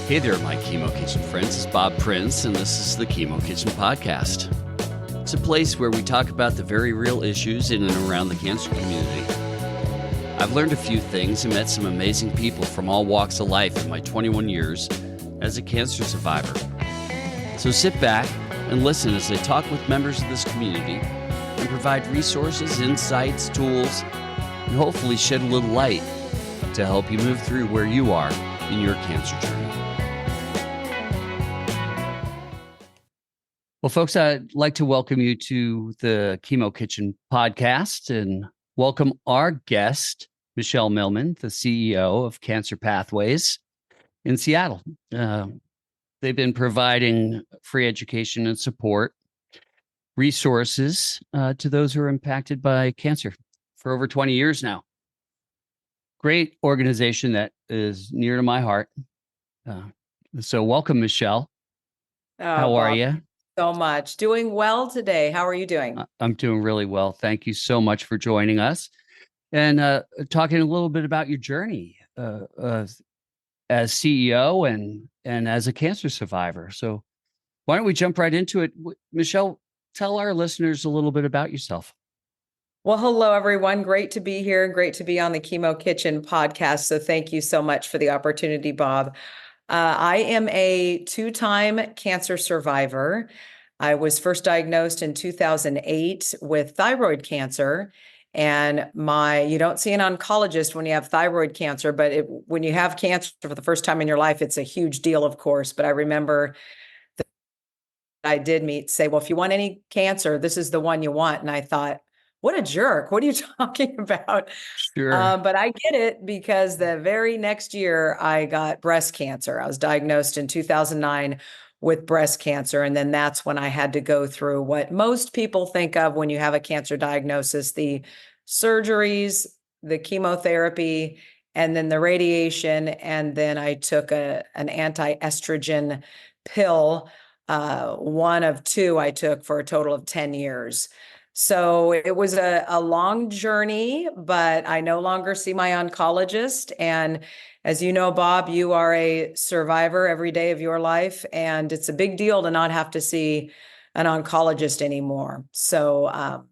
Hey there, my Chemo Kitchen friends. It's Bob Prince, and this is the Chemo Kitchen Podcast. It's a place where we talk about the very real issues in and around the cancer community. I've learned a few things and met some amazing people from all walks of life in my 21 years as a cancer survivor. So sit back and listen as I talk with members of this community and provide resources, insights, tools, and hopefully shed a little light to help you move through where you are in your cancer journey. Well, folks, I'd like to welcome you to the Chemo Kitchen Podcast and welcome our guest, Michelle Millman, the CEO of Cancer Pathways in Seattle. They've been providing free education and support resources to those who are impacted by cancer for over 20 years now. Great organization that is near to my heart. So welcome, Michelle. How are you? So much. Doing well today. How are you doing? I'm doing really well. Thank you so much for joining us and talking a little bit about your journey as CEO and as a cancer survivor. So why don't we jump right into it? Michelle, tell our listeners a little bit about yourself. Well, hello, everyone. Great to be here. Great to be on the Chemo Kitchen Podcast. So thank you so much for the opportunity, Bob. I am a two-time cancer survivor. I was first diagnosed in 2008 with thyroid cancer. And you don't see an oncologist when you have thyroid cancer, but when you have cancer for the first time in your life, it's a huge deal, of course. But I remember that I did say, well, if you want any cancer, this is the one you want. And I thought, what a jerk. What are you talking about? Sure. But I get it because the very next year I got breast cancer. I was diagnosed in 2009 with breast cancer. And then that's when I had to go through what most people think of when you have a cancer diagnosis, the surgeries, the chemotherapy, and then the radiation. And then I took an anti-estrogen pill, one of two I took for a total of 10 years. So it was a long journey, but I no longer see my oncologist. And as you know, Bob, you are a survivor every day of your life, and it's a big deal to not have to see an oncologist anymore. So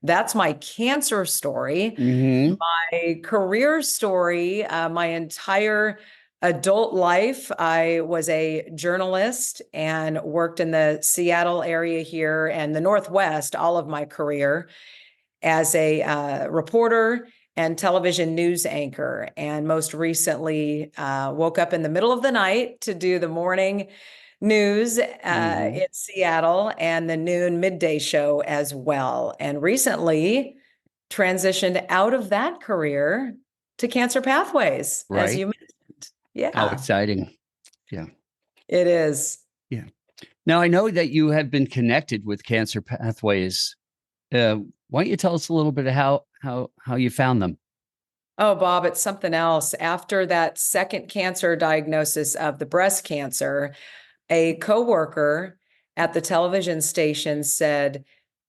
that's my cancer story. Mm-hmm. My career story, my entire adult life, I was a journalist and worked in the Seattle area here and the Northwest all of my career as a reporter and television news anchor. And most recently, woke up in the middle of the night to do the morning news in Seattle and the noon midday show as well. And recently transitioned out of that career to Cancer Pathways, Right. as you mentioned. Yeah. How exciting. Yeah. It is. Yeah. Now, I know that you have been connected with Cancer Pathways. Why don't you tell us a little bit of how you found them? Oh, Bob, it's something else. After that second cancer diagnosis of the breast cancer, a coworker at the television station said,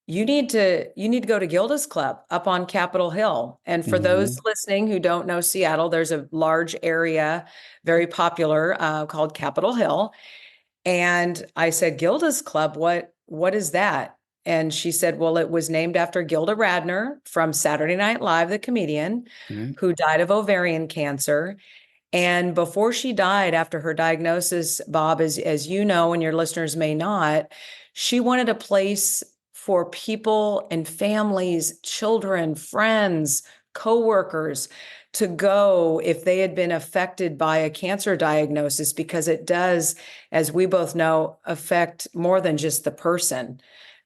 you need to go to Gilda's Club up on Capitol Hill. And for those listening who don't know Seattle, there's a large area, very popular, called Capitol Hill. And I said, Gilda's Club, what is that? And she said, well, it was named after Gilda Radner from Saturday Night Live, the comedian, who died of ovarian cancer. And before she died, after her diagnosis, Bob, as you know, and your listeners may not, she wanted a place for people and families, children, friends, coworkers to go if they had been affected by a cancer diagnosis, because it does, as we both know, affect more than just the person.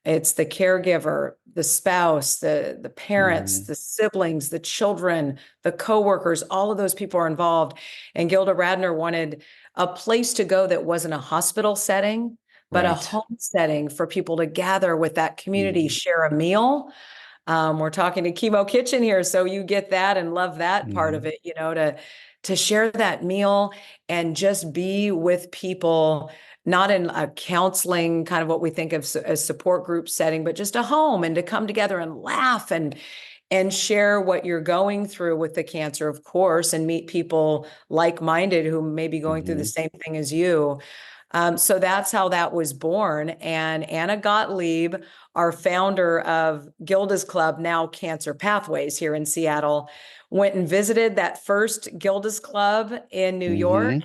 It's the caregiver, the spouse, the parents, the siblings, the children, the coworkers, all of those people are involved. And Gilda Radner wanted a place to go that wasn't a hospital setting, but a home setting for people to gather with that community, share a meal. We're talking to Chemo Kitchen here, so you get that and love that part of it, to share that meal and just be with people, not in a counseling kind of what we think of as support group setting, but just a home, and to come together and laugh and and share what you're going through with the cancer, of course, and meet people like-minded who may be going through the Hmm. same thing as you. So that's how that was born. And Anna Gottlieb, our founder of Gilda's Club, now Cancer Pathways here in Seattle, went and visited that first Gilda's Club in New York Hmm.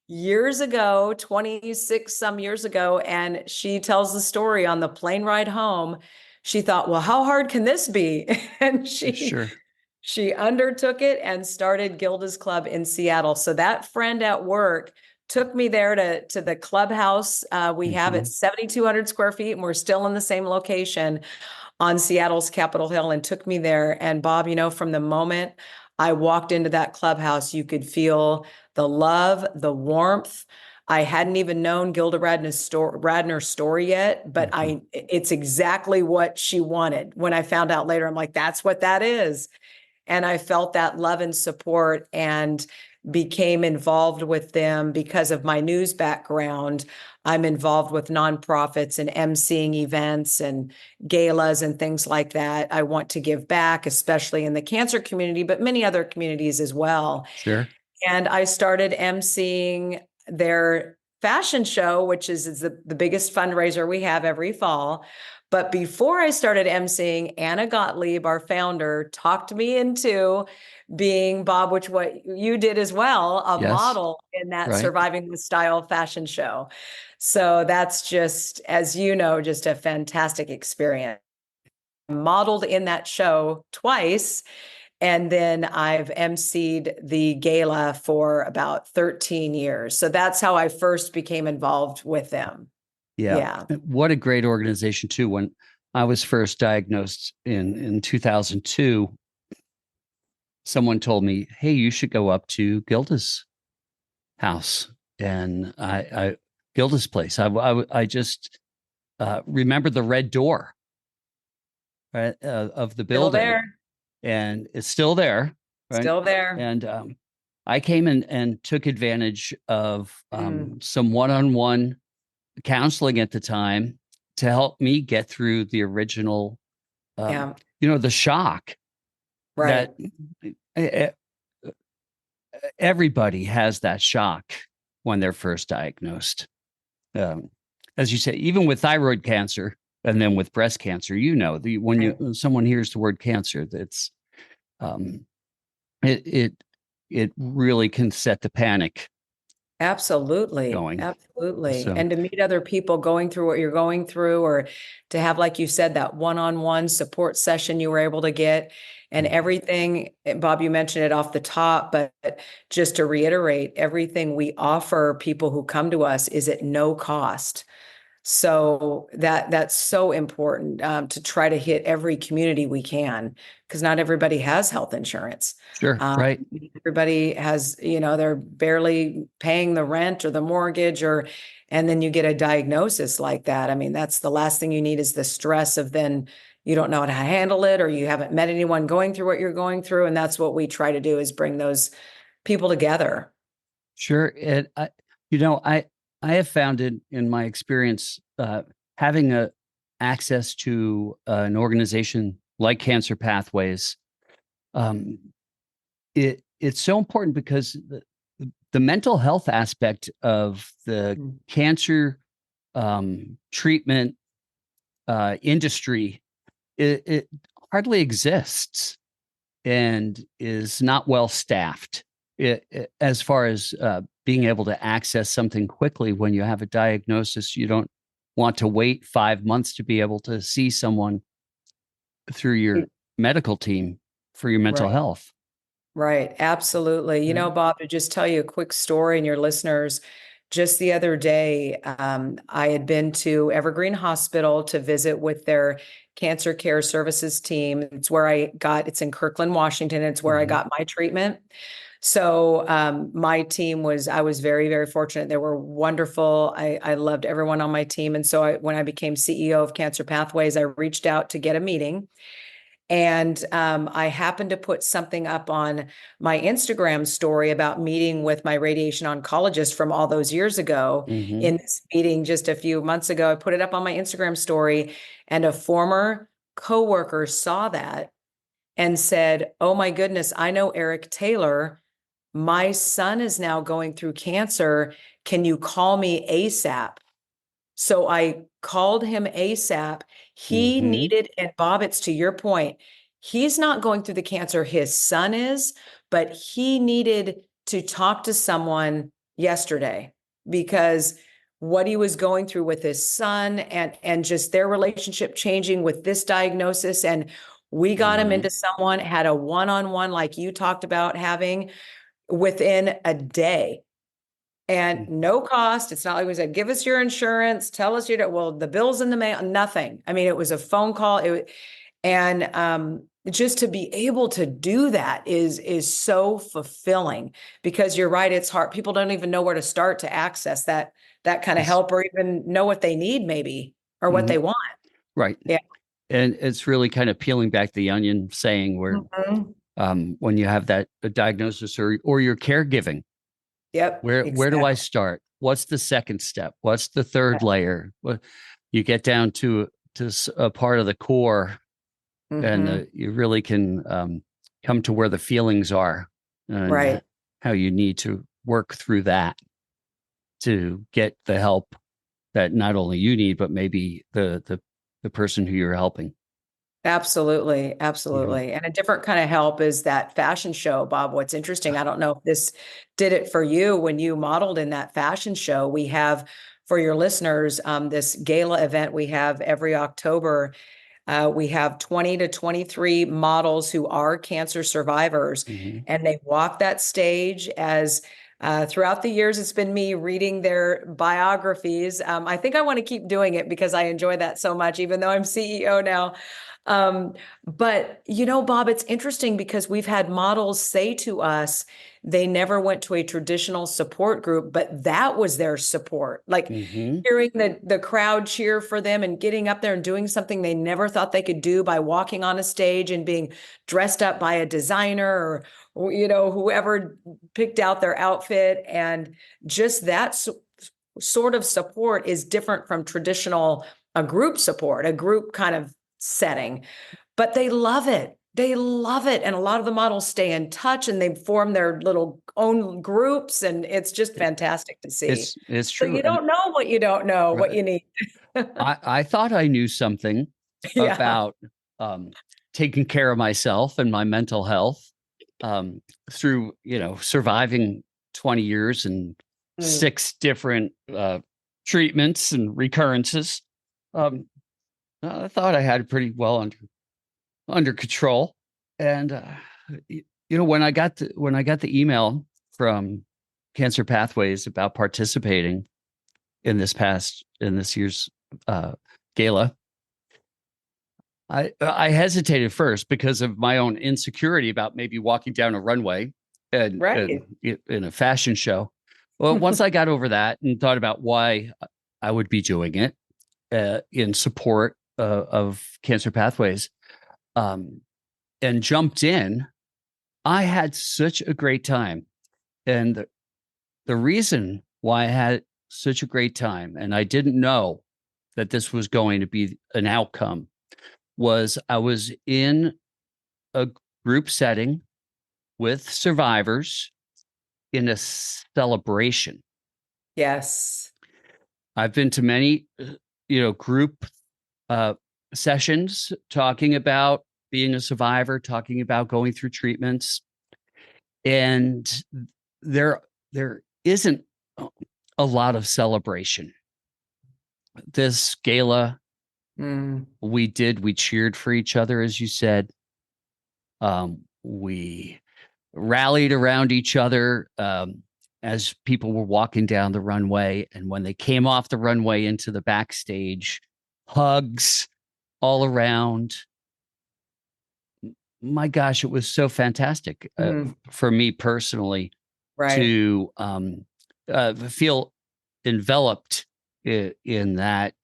years ago, 26 some years ago. And she tells the story on the plane ride home. She thought, well, how hard can this be? And Sure. she undertook it and started Gilda's Club in Seattle. So that friend at work took me there to the clubhouse. We have it Hmm. 7,200 square feet, and we're still in the same location on Seattle's Capitol Hill, and took me there. And Bob, from the moment I walked into that clubhouse, you could feel the love, the warmth. I hadn't even known Gilda Radner's story yet, but Hmm. it's exactly what she wanted. When I found out later, I'm like, that's what that is. And I felt that love and support and became involved with them because of my news background. I'm involved with nonprofits and emceeing events and galas and things like that. I want to give back, especially in the cancer community, but many other communities as well. Sure. And I started emceeing their fashion show, which is the biggest fundraiser we have every fall. But before I started emceeing, Anna Gottlieb, our founder, talked me into being, Bob, which what you did as well, a Yes. model in that Right. Surviving the Style fashion show. So that's just, as you know, just a fantastic experience. Modeled in that show twice, and then I've emceed the gala for about 13 years. So that's how I first became involved with them. Yeah. Yeah. What a great organization too. When I was first diagnosed in 2002, someone told me, "Hey, you should go up to Gilda's house." And I Gilda's place. I just remember the red door, right, of the Still building, there. and it's still there, right? Still there. And I came in and took advantage of Mm, some one-on-one counseling at the time to help me get through the original, yeah. the shock Right. that eh, everybody has that shock when they're first diagnosed. Um, as you say, even with thyroid cancer and then with breast cancer, when Right. someone hears the word cancer, that's um, it it it really can set the panic Absolutely. going. Absolutely. So And to meet other people going through what you're going through, or to have, like you said, that one-on-one support session you were able to get, and everything, Bob, you mentioned it off the top, but just to reiterate, everything we offer people who come to us is at no cost. So that's so important, to try to hit every community we can, because not everybody has health insurance. sure, Um, right, Everybody has, they're barely paying the rent or the mortgage, and then you get a diagnosis like that. I mean, that's the last thing you need, is the stress of then you don't know how to handle it, or you haven't met anyone going through what you're going through. And that's what we try to do, is bring those people together. sure. I have found it in my experience, having a access to an organization like Cancer Pathways. Um, it's so important because the mental health aspect of the Mm. cancer treatment industry, it hardly exists and is not well staffed, as far as being able to access something quickly. When you have a diagnosis, you don't want to wait 5 months to be able to see someone through your medical team for your mental Right. health. Right, absolutely. Right. Bob, to just tell you a quick story, and your listeners, just the other day, I had been to Evergreen Hospital to visit with their cancer care services team. It's in Kirkland, Washington. It's where I Mhm. got my treatment. So my team I was very, very fortunate. They were wonderful. I loved everyone on my team. And so when I became CEO of Cancer Pathways, I reached out to get a meeting. And I happened to put something up on my Instagram story about meeting with my radiation oncologist from all those years ago. Mhm. In this meeting just a few months ago, I put it up on my Instagram story, and a former coworker saw that and said, "Oh my goodness, I know Eric Taylor. My son is now going through cancer. Can you call me ASAP?" So I called him ASAP. He Mm-hmm. needed, and Bob, it's to your point, he's not going through the cancer, his son is, but he needed to talk to someone yesterday because what he was going through with his son and just their relationship changing with this diagnosis. And we got him Mm-hmm. into someone, had a one-on-one like you talked about having within a day and no cost. It's not like we said, give us your insurance, tell us well, the bill's in the mail, nothing. I mean, it was a phone call. And just to be able to do that is so fulfilling because you're right. It's hard. People don't even know where to start to access that kind of Yes. help or even know what they need maybe or what Mm-hmm. they want. Right. Yeah. And it's really kind of peeling back the onion, saying where Mhm. when you have that diagnosis or you're caregiving, Yep. where do I Exactly. start? What's the second step? What's the third layer? What you get down to a part of the core, and Mm-hmm. you really can come to where the feelings are and Right. how you need to work through that to get the help that not only you need, but maybe the person who you're helping. Absolutely, Mhm. absolutely. And a different kind of help is that fashion show, Bob. What's interesting, I don't know if this did it for you when you modeled in that fashion show. We have for your listeners this gala event we have every October. We have 20 to 23 models who are cancer survivors, Mhm. and they walk that stage as throughout the years, it's been me reading their biographies. I think I want to keep doing it because I enjoy that so much, even though I'm CEO now. Um, but Bob, it's interesting because we've had models say to us they never went to a traditional support group, but that was their support. Like Mhm. hearing the crowd cheer for them and getting up there and doing something they never thought they could do by walking on a stage and being dressed up by a designer or whoever picked out their outfit and just that sort of support is different from traditional a group support, a group kind of setting, but they love it. They love it. And a lot of the models stay in touch and they form their little own groups. And it's just fantastic to see. It's So true. you And don't know what you don't know, what right, you need. I thought I knew something Yeah. about um, taking care of myself and my mental health um, through, surviving 20 years and Mm. six different treatments and recurrences. Um, I thought I had it pretty well under control. And when I got the email from Cancer Pathways about participating in this year's uh, gala, I hesitated first because of my own insecurity about maybe walking down a runway and Right. in a fashion show. Well, once I got over that and thought about why I would be doing it in support of Cancer Pathways, um, and jumped in, I had such a great time. And the reason why I had such a great time, and I didn't know that this was going to be an outcome, was I was in a group setting with survivors in a celebration. Yes. I've been to many, group uh, sessions talking about being a survivor, talking about going through treatments, and there there isn't a lot of celebration. This gala Mm. we cheered for each other, as you said. We rallied around each other as people were walking down the runway, and when they came off the runway into the backstage, hugs all around. My gosh, it was so fantastic Mm. for me personally Right. to feel enveloped in that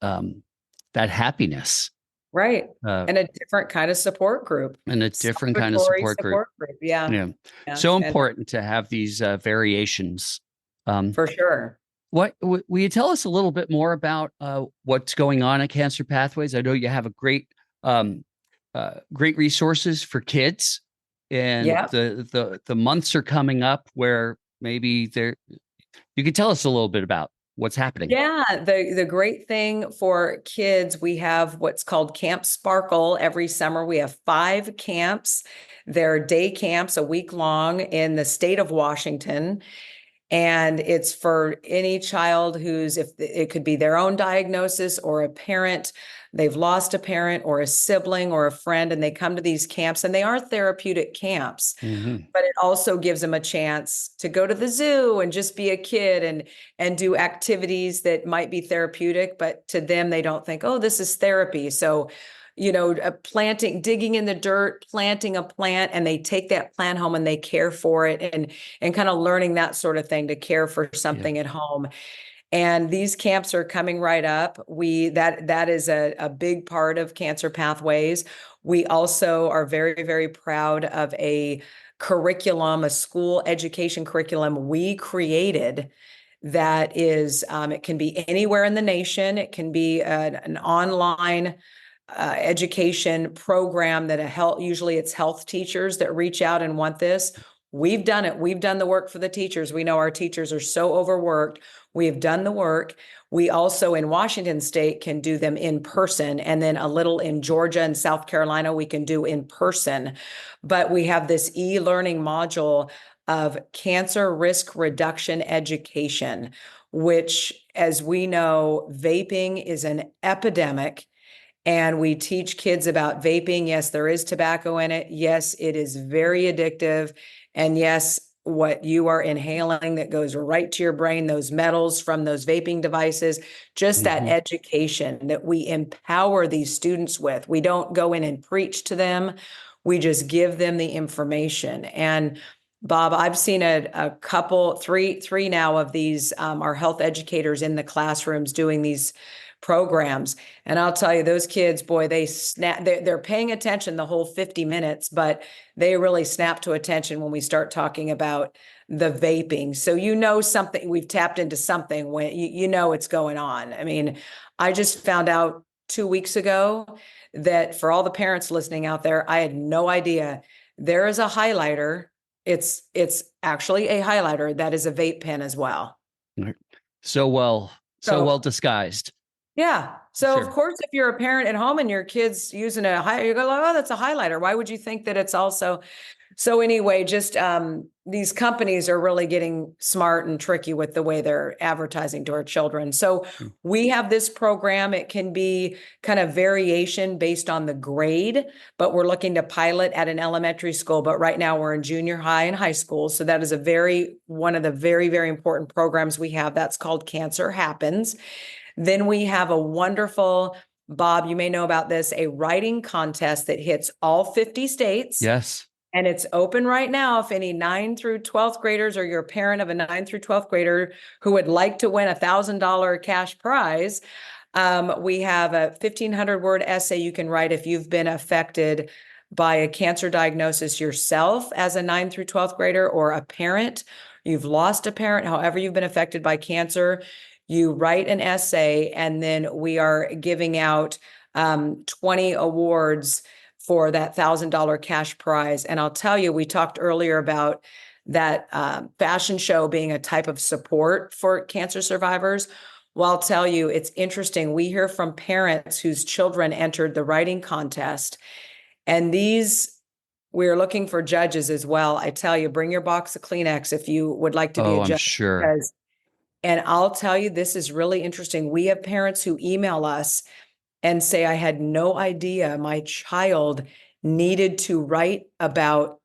happiness Right. uh, And a different kind of support group, and a different kind of celebratory support group. support group. Yeah. Yeah, Yeah. so And important to have these variations. Um, for sure. will you tell us a little bit more about what's going on at Cancer Pathways? I know you have a great um, great resources for kids, and Yeah. the months are coming up where maybe there. You could tell us a little bit about what's happening. Yeah, the great thing for kids, we have what's called Camp Sparkle every summer. We have 5 camps. They're day camps, a week long in the state of Washington. And it's for any child who's, if it could be their own diagnosis or a parent, they've lost a parent or a sibling or a friend, and they come to these camps, and they are therapeutic camps. Mm-hmm. But it also gives them a chance to go to the zoo and just be a kid and do activities that might be therapeutic, but to them they don't think, oh, this is therapy. So, planting, digging in the dirt, planting a plant, and they take that plant home and they care for it, and kind of learning that sort of thing, to care for Yeah. something at home. And these camps are coming right up. That is a big part of Cancer Pathways. We also are very, very proud of a curriculum, a school education curriculum we created that is, it can be anywhere in the nation. It can be an online education program that usually it's health teachers that reach out and want this. We've done it. We've done the work for the teachers. We know our teachers are so overworked. We have done the work. We also in Washington State can do them in person, and then a little in Georgia and South Carolina we can do in person. But we have this e-learning module of cancer risk reduction education, which, as we know, vaping is an epidemic. And we teach kids about vaping. Yes, there is tobacco in it. Yes, it is very addictive. And yes, what you are inhaling that goes right to your brain, those metals from those vaping devices, just that Mm-hmm. education that we empower these students with. We don't go in and preach to them. We just give them the information. And Bob, I've seen a couple, three now of these, our health educators in the classrooms doing these programs. And I'll tell you, those kids, boy, they're paying attention the whole 50 minutes, but they really snap to attention when we start talking about the vaping. So something, we've tapped into something when it's going on. I mean, I just found out 2 weeks ago that, for all the parents listening out there, I had no idea there is a highlighter. It's actually a highlighter that is a vape pen as well. Right. So well So disguised. yeah. So of Sure. course, if you're a parent at home and your kid's using you go like, oh, that's a highlighter. Why would you think that it's also? So anyway, just these companies are really getting smart and tricky with the way they're advertising to our children. So Mm. we have this program. It can be kind of variation based on the grade, but we're looking to pilot at an elementary school. But right now we're in junior high and high school. So that is one of the very, very important programs we have. That's called Cancer Happens. Then we have a wonderful, Bob, you may know about this, a writing contest that hits all 50 states. Yes. And it's open right now. If any 9th through 12th graders, or you're a parent of a 9th through 12th grader who would like to win $1,000 cash prize, we have a 1,500-word essay you can write if you've been affected by a cancer diagnosis yourself as a 9th through 12th grader, or a parent. You've lost a parent, however you've been affected by cancer. You write an essay, and then we are giving out 20 awards for that $1,000 cash prize. And I'll tell you, we talked earlier about that fashion show being a type of support for cancer survivors. Well, I'll tell you, it's interesting. We hear from parents whose children entered the writing contest, and we're looking for judges as well. I tell you, bring your box of Kleenex if you would like to be Oh, a I'm judge, sure. because, and I'll tell you, this is really interesting. We have parents who email us and say, I had no idea my child needed to write about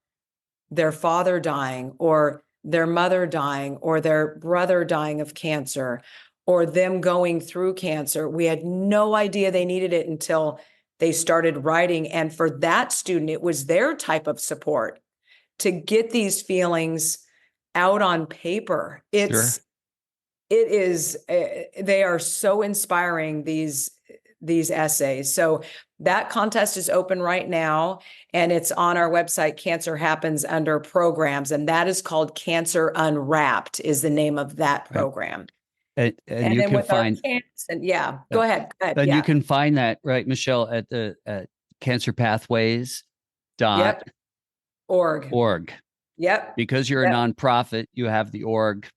their father dying, or their mother dying, or their brother dying of cancer, or them going through cancer. We had no idea they needed it until they started writing. And for that student, it was their type of support to get these feelings out on paper. Sure. They are so inspiring, these essays. So that contest is open right now, and it's on our website. Cancer Happens under programs, and that is called Cancer Unwrapped is the name of that Right. program. And And you then can with our find camps, and yeah, uh, go ahead. and you Yeah. can find that, right, Michelle, at cancerpathways.org. Yep. Org. Yep. Because you're a Yep. nonprofit, you have the org.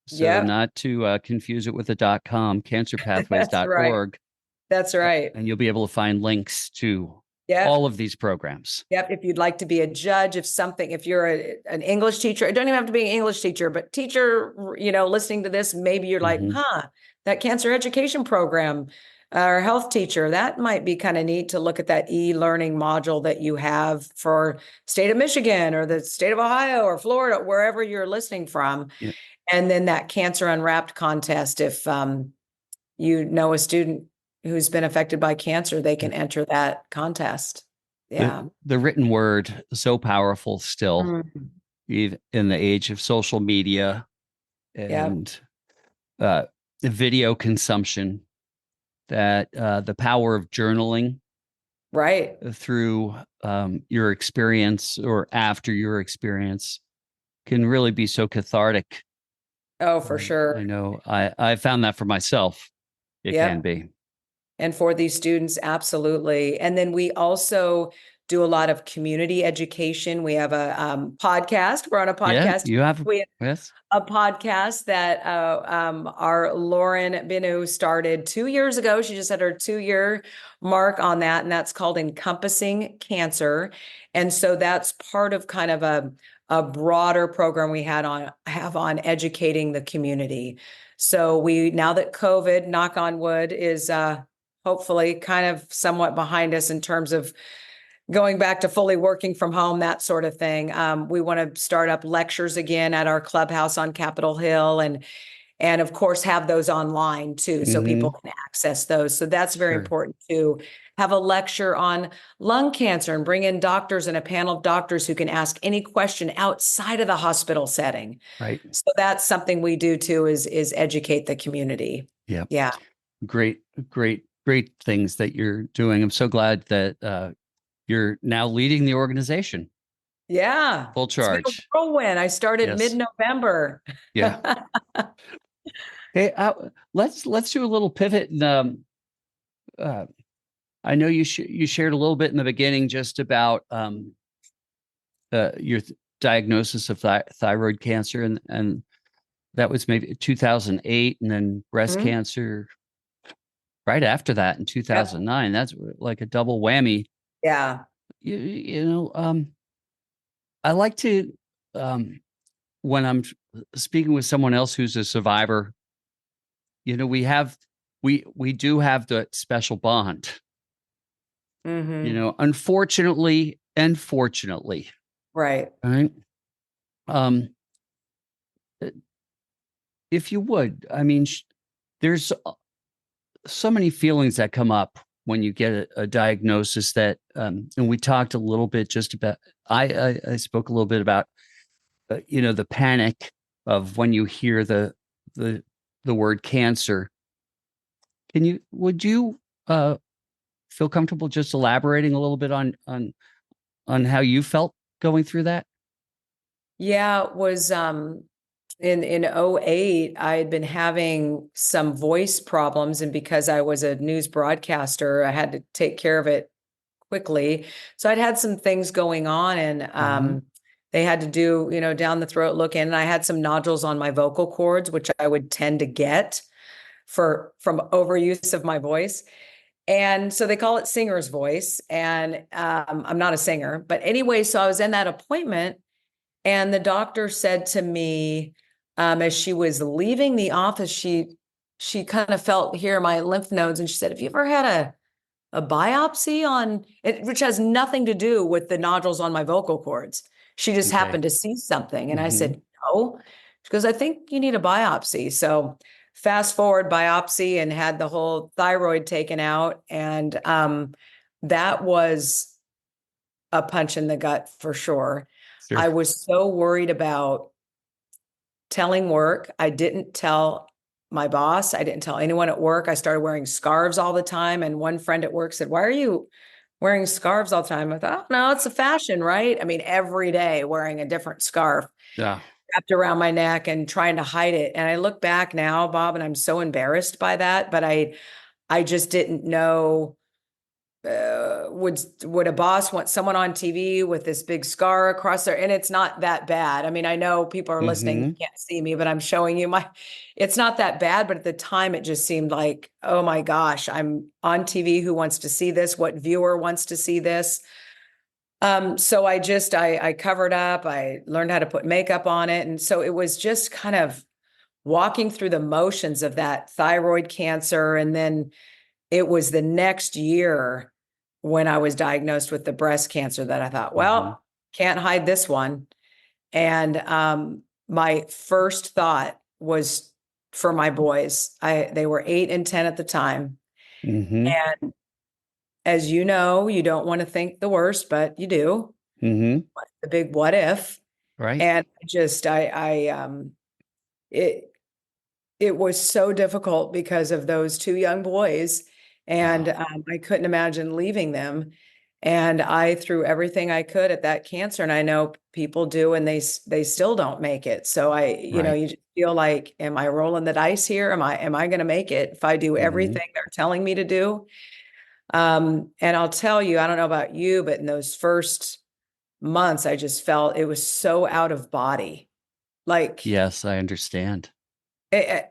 So Yep. not to confuse it with the .com, That's right. cancerpathways.org. That's right. And you'll be able to find links to Yep. all of these programs. Yep. If you'd like to be a judge of something, if you're an English teacher, it don't even have to be an English teacher, but teacher, listening to this, maybe you're like, that cancer education program or health teacher, that might be kind of neat to look at that e-learning module that you have for state of Michigan or the state of Ohio or Florida, wherever you're listening from. Yeah. And then that Cancer Unwrapped contest, if a student who's been affected by cancer, they can enter that contest. Yeah. The written word is so powerful still, even in the age of social media and video consumption, that the power of journaling right through your experience or after your experience can really be so cathartic. Oh, for sure. I know I found that for myself. It can be. And for these students, absolutely. And then we also do a lot of community education. We have a podcast. We're on a podcast. Yeah, you have a podcast that our Lauren Binu started 2 years ago. She just had her 2-year mark on that, and that's called Encompassing Cancer. And so that's part of kind of a broader program we have on educating the community. So now that COVID, knock on wood, is hopefully kind of somewhat behind us in terms of going back to fully working from home, that sort of thing. We want to start up lectures again at our clubhouse on Capitol Hill and of course have those online too, so people can access those. So that's very important to have a lecture on lung cancer and bring in doctors and a panel of doctors who can ask any question outside of the hospital setting. Right. So that's something we do too, is educate the community. Yeah. Yeah. Great things that you're doing. I'm so glad that you're now leading the organization. Yeah. Full charge. It's been a whirlwind. I started mid-November. Yeah. Hey, let's do a little pivot. And I know you shared a little bit in the beginning just about your diagnosis of thyroid cancer, and that was maybe 2008, and then breast cancer right after that in 2009. That's like a double whammy. Yeah. I like to, when I'm speaking with someone else who's a survivor, we do have the special bond. Unfortunately and fortunately. Right. If you would, I mean, there's so many feelings that come up when you get a diagnosis that, and we talked a little bit just about, I spoke a little bit about, the panic of when you hear the word cancer. Would you feel comfortable just elaborating a little bit on how you felt going through that? Yeah, it was in 2008, I had been having some voice problems, and because I was a news broadcaster, I had to take care of it quickly. So I'd had some things going on, and they had to do, down the throat look in, and I had some nodules on my vocal cords, which I would tend to get from overuse of my voice. And so they call it singer's voice. And I'm not a singer, but anyway, so I was in that appointment, and the doctor said to me, as she was leaving the office, she kind of felt here my lymph nodes, and she said, "Have you ever had a biopsy on it?" Which has nothing to do with the nodules on my vocal cords. She just happened to see something, and I said, "No." She goes, "I think you need a biopsy." So fast forward, biopsy, and had the whole thyroid taken out, and that was a punch in the gut for sure. I was so worried about telling work. I didn't tell my boss. I didn't tell anyone at work. I started wearing scarves all the time. And one friend at work said, "Why are you wearing scarves all the time?" I thought, "Oh, no, it's a fashion, right?" I mean, every day wearing a different scarf wrapped around my neck and trying to hide it. And I look back now, Bob, and I'm so embarrassed by that. But I just didn't know would a boss want someone on TV with this big scar across their, and it's not that bad. I mean, I know people are listening, you Mm-hmm. can't see me, but I'm showing you it's not that bad, but at the time it just seemed like, oh my gosh, I'm on TV. Who wants to see this? What viewer wants to see this? So I covered up, I learned how to put makeup on it. And so it was just kind of walking through the motions of that thyroid cancer. And then it was the next year when I was diagnosed with the breast cancer that I thought, Mm-hmm. well, can't hide this one. And my first thought was for my boys. They were 8 and 10 at the time. Mm-hmm. And as you know, you don't want to think the worst, but you do. Mm-hmm. The big what if. Right. And it it was so difficult because of those two young boys. And Oh, I couldn't imagine leaving them. And I threw everything I could at that cancer. And I know people do, and they still don't make it. So right. you just feel like, am I rolling the dice here? Am I going to make it if I do Mm-hmm. everything they're telling me to do? And I'll tell you, I don't know about you, but in those first months, I just felt it was so out of body. Like, Yes, I understand. eh,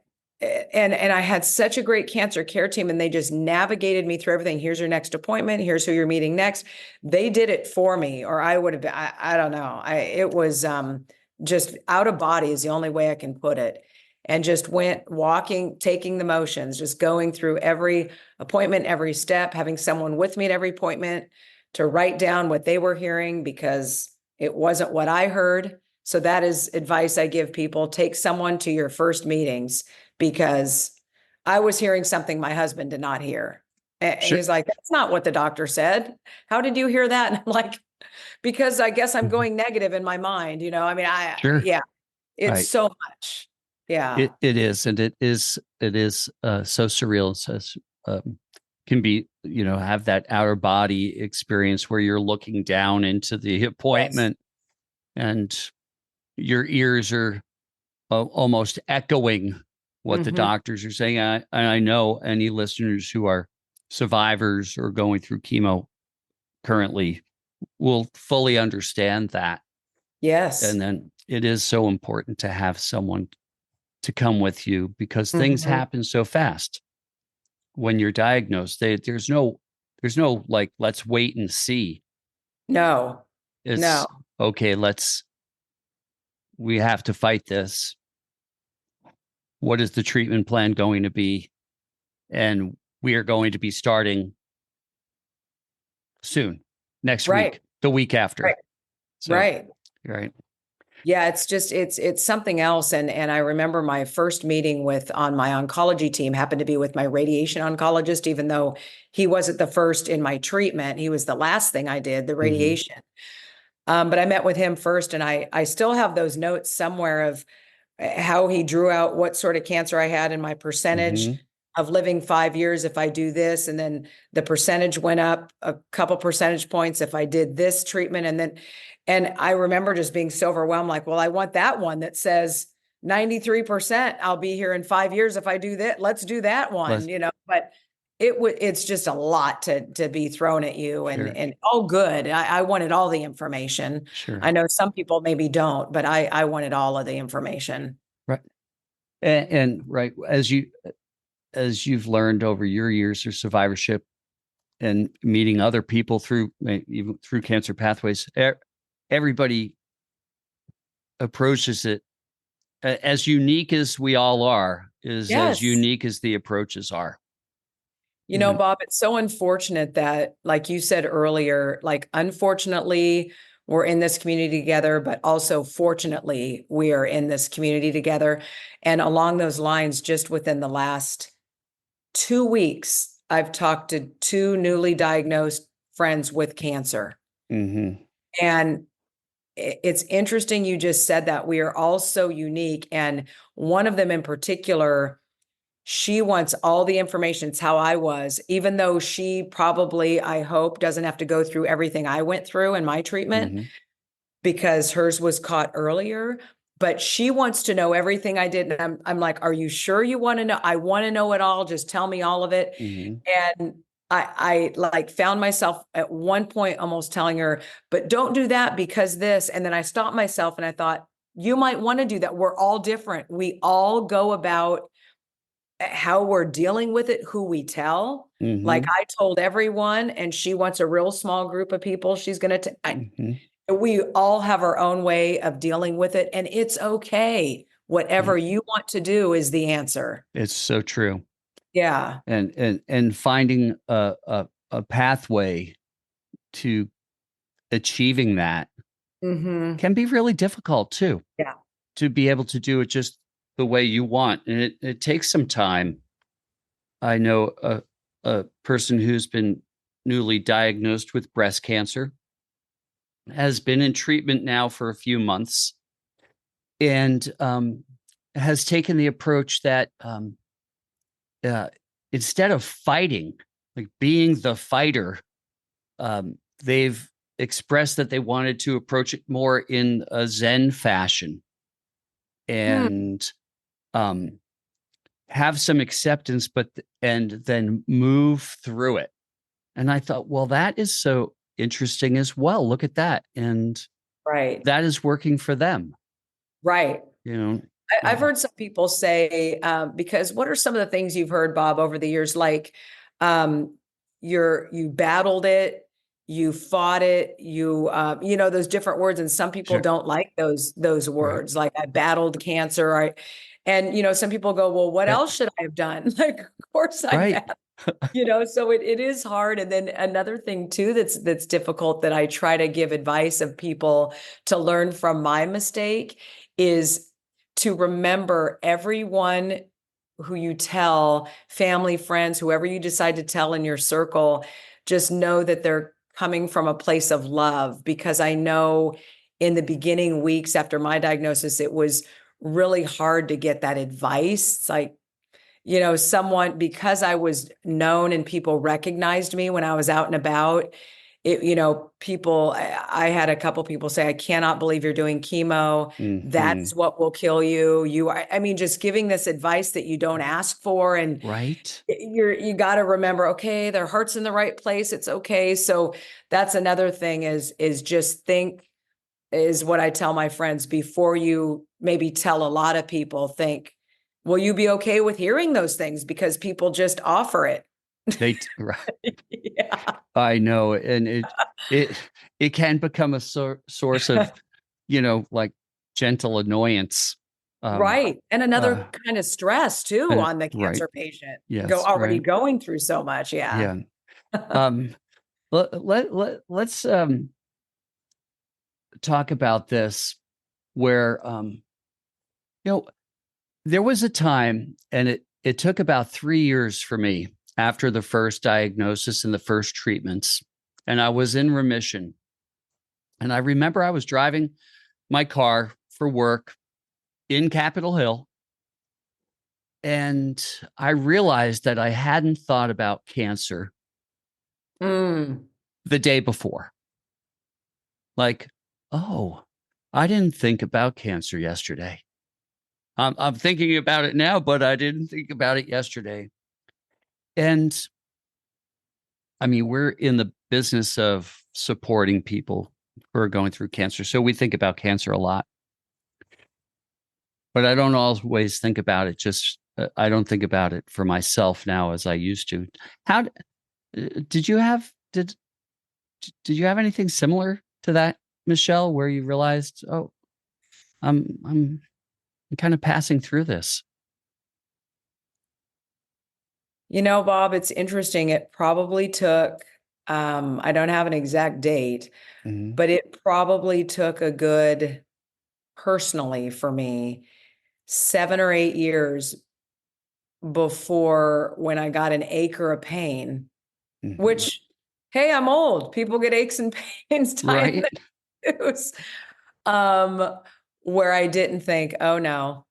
and I had such a great cancer care team, and they just navigated me through everything. Here's your next appointment. Here's who you're meeting next. They did it for me, or I would have been, I don't know. It was just out of body is the only way I can put it. And just went walking, taking the motions, just going through every appointment, every step, having someone with me at every appointment to write down what they were hearing because it wasn't what I heard. So that is advice I give people. Take someone to your first meetings because I was hearing something my husband did not hear. And Sure. he's like, that's not what the doctor said. How did you hear that? And I'm like, because I guess I'm Mhm. going negative in my mind, I mean, Sure. yeah, it's Right. so much. Yeah. It is, and it is so surreal. So can be, have that outer body experience where you're looking down into the Yes. appointment and your ears are almost echoing what the Hmm. doctors are saying. I know any listeners who are survivors or going through chemo currently will fully understand that. Yes. And then it is so important to have someone to come with you because things Hmm. happen so fast when you're diagnosed. There's no like, let's wait and see. No, no. It's okay. We have to fight this. What is the treatment plan going to be? And we are going to be starting soon, next Right. week, the week after. Right. So, Right. right. Yeah, it's just it's something else. And I remember my first meeting with on my oncology team happened to be with my radiation oncologist, even though he wasn't the first in my treatment. He was the last thing I did, the Mm-hmm. radiation. But I met with him first, and I still have those notes somewhere of how he drew out what sort of cancer I had and my percentage Mm-hmm. of living 5 years if I do this. And then the percentage went up a couple percentage points if I did this treatment. And I remember just being so overwhelmed, like, well, I want that one that says 93% I'll be here in 5 years if I do that. Let's do that one, Let's but it's just a lot to be thrown at you sure, and all good. I wanted all the information. sure. I know some people maybe don't, but I wanted all of the information. Right. And right as you've learned over your years of survivorship and meeting other people through even through cancer pathways, everybody approaches it as unique as we all are, is as Yes. unique as the approaches are. And Bob, it's so unfortunate that, like you said earlier, like, unfortunately, we're in this community together, but also fortunately, we are in this community together. And along those lines, just within the last 2 weeks, I've talked to two newly diagnosed friends with cancer. mm-hmm. And it's interesting you just said that we are all so unique. And one of them in particular, she wants all the information. It's how I was, even though she probably, I hope, doesn't have to go through everything I went through in my treatment Mm-hmm. because hers was caught earlier. But she wants to know everything I did. And I'm like, are you sure you want to know? I want to know it all. Just tell me all of it. Mm-hmm. And I like found myself at one point almost telling her, but don't do that because this. And then I stopped myself and I thought, you might want to do that. We're all different. We all go about how we're dealing with it, who we tell. Like Mm-hmm. I told everyone, and she wants a real small group of people. She's going to, Mm-hmm. we all have our own way of dealing with it. And it's okay. Yeah. Whatever you want to do is the answer. It's so true. Yeah. And finding a pathway to achieving that Mm-hmm. can be really difficult too, Yeah. to be able to do it just the way you want. And it takes some time. I know a person who's been newly diagnosed with breast cancer, has been in treatment now for a few months, and has taken the approach that uh, instead of fighting, like being the fighter, they've expressed that they wanted to approach it more in a Zen fashion Hmm. and um, have some acceptance, and then move through it. And I thought, well, that is so interesting as well. Look at that, and Right. that is working for them. Right. You know, I've heard some people say, because what are some of the things you've heard, Bob, over the years? Like, um, you battled it, you fought it, those different words, and some people sure, don't like those right, words. Like I battled cancer, and some people go, well, what Eh, else should I have done? Like, of course I right, battled. So it is hard. And then another thing too that's difficult that I try to give advice of people to learn from my mistake is to remember everyone who you tell, family, friends, whoever you decide to tell in your circle, just know that they're coming from a place of love. Because I know in the beginning weeks after my diagnosis, it was really hard to get that advice. It's like, someone, because I was known and people recognized me when I was out and about, people, I had a couple people say, I cannot believe you're doing chemo. hmm, That's what will kill you. I mean, just giving this advice that you don't ask for. And right. you got to remember, okay, their heart's in the right place. It's okay. So that's another thing is just think, is what I tell my friends before you maybe tell a lot of people, think, will you be okay with hearing those things? Because people just offer it. Right. Yeah. I know, and it it can become a source of, like gentle annoyance. Um, Right. And uh, another kind of stress too and on the right, cancer patient. Go yes, already right, going through so much. Yeah. yeah. Um, let's talk about this where you know there was a time, and it took about 3 years for me after the first diagnosis and the first treatments, and I was in remission. And I remember I was driving my car for work in Capitol Hill, and I realized that I hadn't thought about cancer Mm. the day before. Like, oh, I didn't think about cancer yesterday. I'm thinking about it now, but I didn't think about it yesterday. And I mean, we're in the business of supporting people who are going through cancer. So we think about cancer a lot, but I don't always think about it. I don't think about it for myself now as I used to. How did you have did you have anything similar to that, Michelle, where you realized, oh, I'm kind of passing through this? Bob, it's interesting. It probably took, I don't have an exact date, Hmm. but it probably took a good, personally for me, 7 or 8 years before when I got an ache or a pain, Hmm. which, hey, I'm old. People get aches and pains tying Right. the news. Um, where I didn't think, oh no.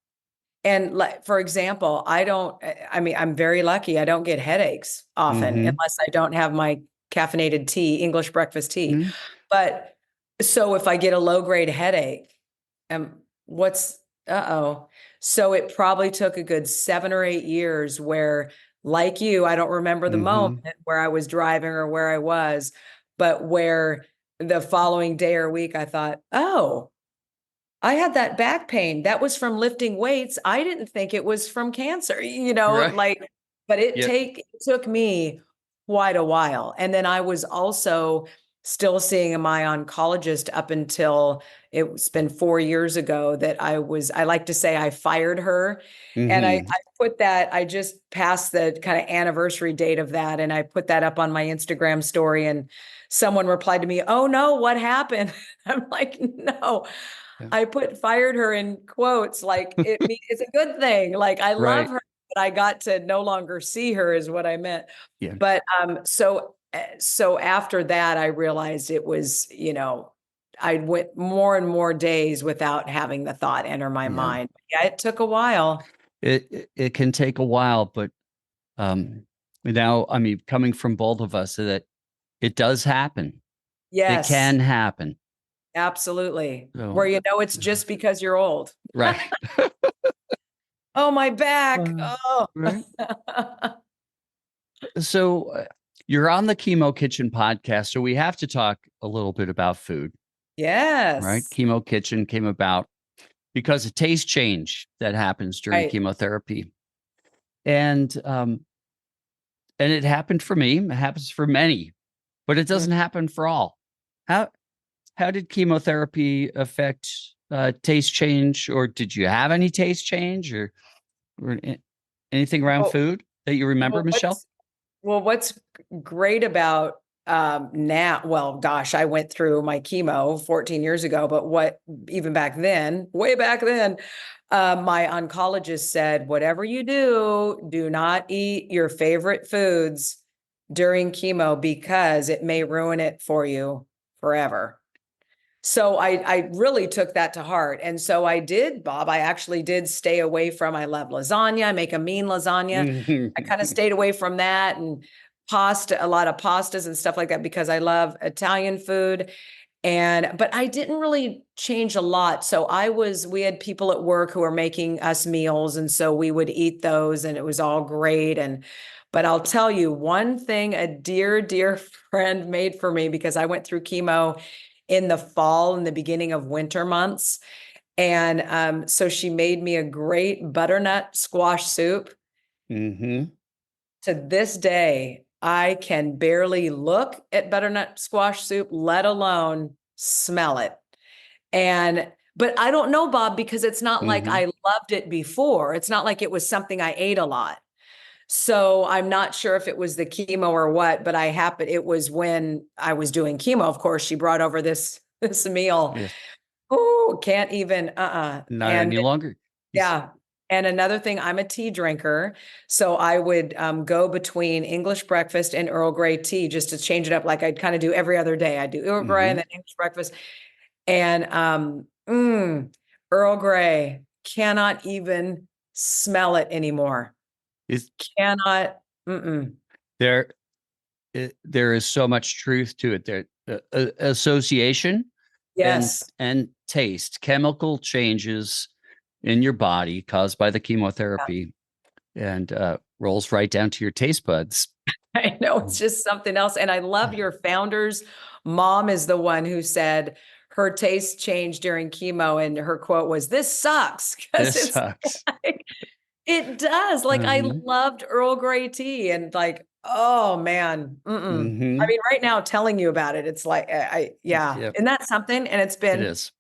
And like, for example, I mean, I'm very lucky. I don't get headaches often Hmm. unless I don't have my caffeinated tea, English breakfast tea. Hmm. But so if I get a low grade headache, what's, uh-oh. So it probably took a good 7 or 8 years where like you, I don't remember the Mm-hmm. moment where I was driving or where I was, but where the following day or week I thought, oh, I had that back pain. That was from lifting weights. I didn't think it was from cancer, Right. like, but Yep. it took me quite a while. And then I was also still seeing my oncologist up until it's been 4 years ago that I like to say I fired her. And Mm-hmm. I just passed the kind of anniversary date of that. And I put that up on my Instagram story, and someone replied to me, "Oh no, what happened?" I'm like, no, Yeah. I put fired her in quotes, like it's a good thing. Like I love Right. her, but I got to no longer see her is what I meant. Yeah. But so after that, I realized it was, I went more and more days without having the thought enter my Yeah. mind. Yeah, it took a while. It can take a while, but um, now, I mean, coming from both of us, that it does happen. It Yes, can happen. absolutely. Where So, it's just because you're old. right. Oh, my back. Uh, Oh. right. So, you're on the Chemo Kitchen podcast, so we have to talk a little bit about food, right? Yes. Chemo Kitchen came about because of taste change that happens during Right. chemotherapy, and and it happened for me. It happens for many, but it Mhm. doesn't happen for all. How how did chemotherapy affect taste change, or did you have any taste change, or anything around Well, food that you remember, well, Michelle? what's great about now, well, gosh, I went through my chemo 14 years ago, but even back then, way back then, my oncologist said, whatever you do not eat your favorite foods during chemo because it may ruin it for you forever. So I really took that to heart. And so I did, Bob. I actually did stay away from, I love lasagna. I make a mean lasagna. I kind of stayed away from that, and pasta, a lot of pastas and stuff like that, because I love Italian food. But I didn't really change a lot. So we had people at work who were making us meals. And so we would eat those, and it was all great. But I'll tell you one thing a dear, dear friend made for me, because I went through chemo in the fall and the beginning of winter months. And so she made me a great butternut squash soup. Mm-hmm. To this day, I can barely look at butternut squash soup, let alone smell it. But I don't know, Bob, because it's not like Mm-hmm. I loved it before. It's not like it was something I ate a lot. So I'm not sure if it was the chemo or what, but it was when I was doing chemo. Of course, she brought over this meal. Yes. Oh, can't even, Not And any longer. Yes. yeah. And another thing, I'm a tea drinker. So I would go between English breakfast and Earl Grey tea just to change it up. Like I'd kind of do every other day. I'd do Earl Grey and Mm-hmm. then English breakfast. And Earl Grey, cannot even smell it anymore. Is Cannot. Mm-mm. there there is so much truth to it. There association Yes. and taste, chemical changes in your body caused by the chemotherapy, and rolls right down to your taste buds. I know, it's just something else. And I love your founder's mom is the one who said her taste changed during chemo. And her quote was, "This sucks." Because This it's sucks. like, it does. Like I Mm-hmm. loved Earl Grey tea, and like, oh man. Mm-mm. I Mm-hmm. mean, right now telling you about it, it's like, yeah. Yep. Isn't that something? And It is.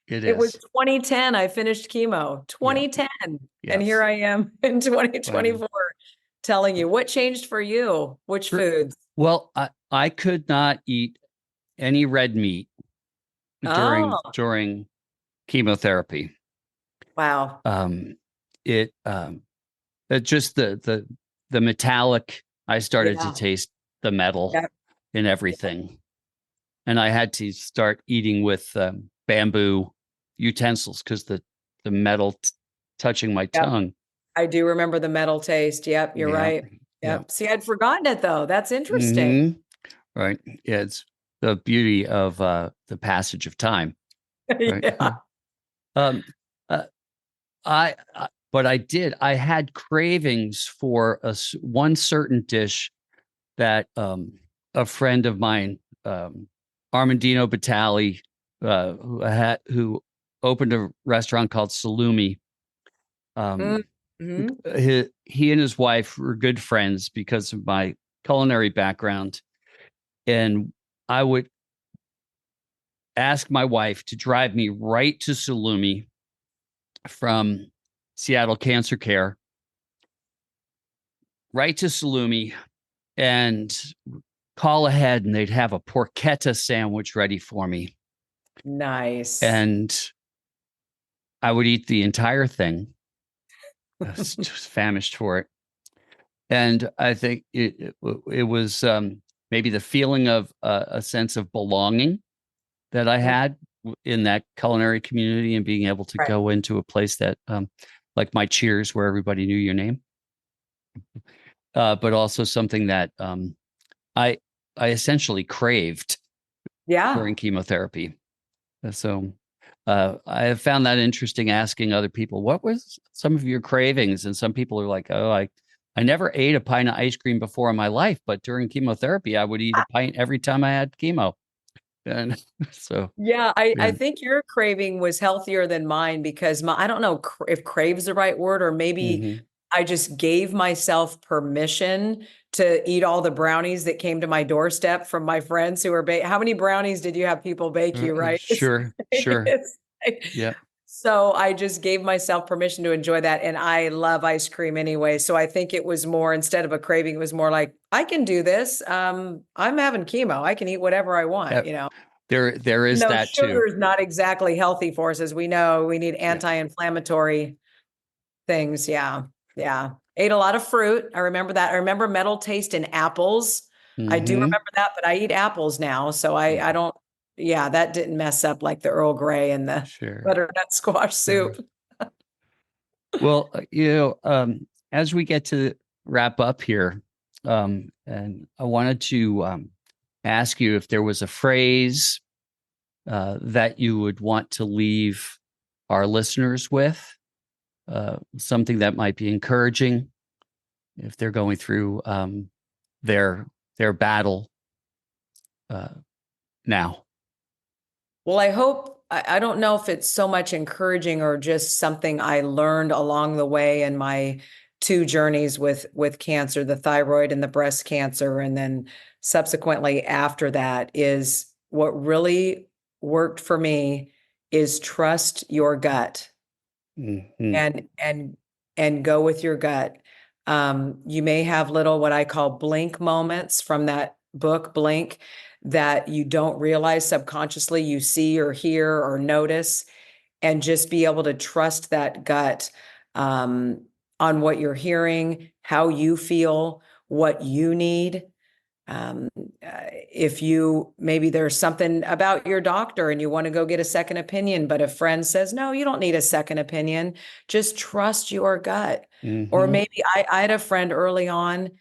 It it was is. 2010. I finished chemo, Yep. 2010. And here Yes. I am in Right. 2024 telling you what changed for you, which foods. Well, I could not eat any red meat Oh, during chemotherapy. wow. Um, it just the metallic. I started to Yeah. taste the metal Yep. in everything, and I had to start eating with bamboo utensils because the metal touching my Yep. tongue. I do remember the metal taste. Yep. You're Yeah, right. yeah. Yep. See, I'd forgotten it though. That's interesting. Hmm. Right. Yeah, it's the beauty of the passage of time. Right. Yeah. Um, uh, I but I had cravings for one certain dish that a friend of mine, Armandino Batali, who opened a restaurant called Salumi. Um, Mm-hmm. he and his wife were good friends because of my culinary background, and I would ask my wife to drive me right to Salumi from Seattle Cancer Care, right to Salumi, and call ahead, and they'd have a porchetta sandwich ready for me. Nice. And I would eat the entire thing. I was just famished for it. And I think it was maybe the feeling of a sense of belonging that I had in that culinary community, and being able to Right. go into a place that, like my Cheers, where everybody knew your name, but also something that I I essentially craved Yeah. during chemotherapy. So I have found that interesting, asking other people, what was some of your cravings? And some people are like, oh, I never ate a pint of ice cream before in my life, but during chemotherapy, I would eat a pint every time I had chemo. And so, Yeah, I yeah. think your craving was healthier than mine because I don't know if crave's the right word, or maybe Hmm. I just gave myself permission to eat all the brownies that came to my doorstep from my friends who were how many brownies did you have people bake you, right? Sure, sure. It's like- Yep. so I just gave myself permission to enjoy that. And I love ice cream anyway. So I think it was more, instead of a craving, it was more like, I can do this. I'm having chemo. I can eat whatever I want, Yep. you know. There is No, that too. sugar is not exactly healthy for us. As we know, we need Yeah. anti-inflammatory things. Yeah. Yeah. Ate a lot of fruit. I remember that. I remember metal taste in apples. I do Hmm. remember that, but I eat apples now. So I Yeah. don't, yeah, that didn't mess up like the Earl Grey and the Sure. butternut squash Sure. soup. Well, as we get to wrap up here, and I wanted to ask you if there was a phrase that you would want to leave our listeners with, something that might be encouraging if they're going through their battle uh, now. Well, I don't know if it's so much encouraging or just something I learned along the way in my two journeys with cancer, the thyroid and the breast cancer, and then subsequently after that, is what really worked for me is trust your gut Hmm. and go with your gut. You may have little what I call blink moments from that book, Blink, that you don't realize subconsciously you see or hear or notice, and just be able to trust that gut on what you're hearing, how you feel, what you need. Um, if you maybe there's something about your doctor and you want to go get a second opinion, but a friend says, no, you don't need a second opinion. Just trust your gut. Or Hmm. maybe I had a friend early on,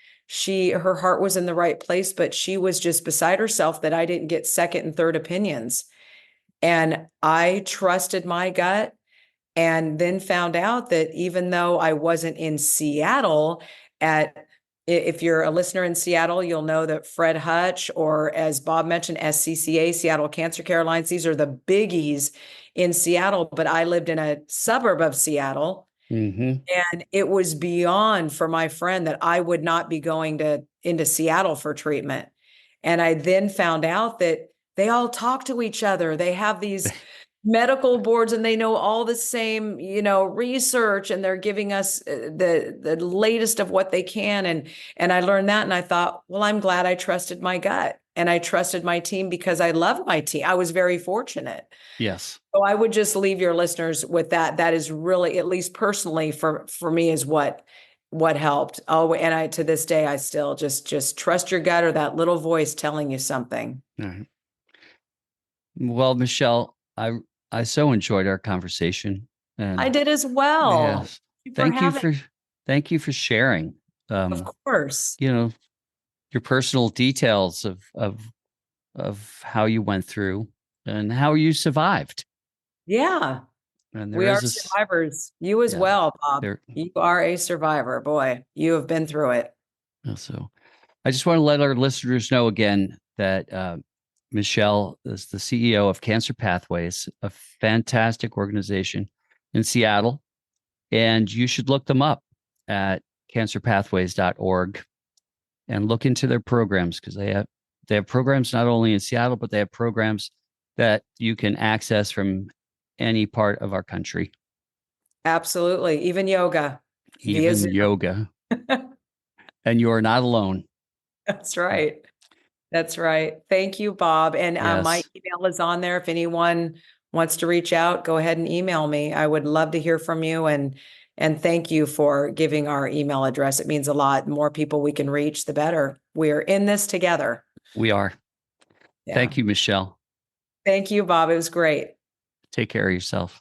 her heart was in the right place, but she was just beside herself that I didn't get second and third opinions. And I trusted my gut, and then found out that even though I wasn't in Seattle at if you're a listener in Seattle, you'll know that Fred Hutch, or as Bob mentioned, SCCA, Seattle Cancer Care Alliance, these are the biggies in Seattle. But I lived in a suburb of Seattle, Hmm. and it was beyond for my friend that I would not be going into Seattle for treatment. And I then found out that they all talk to each other. They have these medical boards and they know all the same, research, and they're giving us the latest of what they can. And I learned that, and I thought, well, I'm glad I trusted my gut and I trusted my team because I love my team. I was very fortunate. Yes. So I would just leave your listeners with that. That is really, at least personally for me, is what helped. Oh, and I to this day I still just trust your gut, or that little voice telling you something. All right. Well, Michelle, I so enjoyed our conversation, I and did as well. yes, Thank you for thank you having. for sharing. Of Um, course. you know, your personal details of how you went through and how you survived. Yeah. And there We are is this, survivors. You as yeah, well, Bob. there. You are a survivor. Boy, you have been through it. So I just want to let our listeners know again that Michelle is the CEO of Cancer Pathways, a fantastic organization in Seattle. And you should look them up at cancerpathways.org and look into their programs, because they have programs not only in Seattle, but they have programs that you can access from any part of our country, Absolutely. Even yoga via even Zoom. yoga. And you are not alone. That's right. That's right. Thank you, Bob. And my Yes, email is on there. If anyone wants to reach out, go ahead and email me. I would love to hear from you, and thank you for giving our email address. It means a lot. The more people we can reach, the better. We're in this together. we are. Yeah. Thank you, Michelle. Thank you, Bob. It was great. Take care of yourself.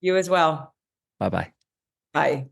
You as well. Bye bye. Bye.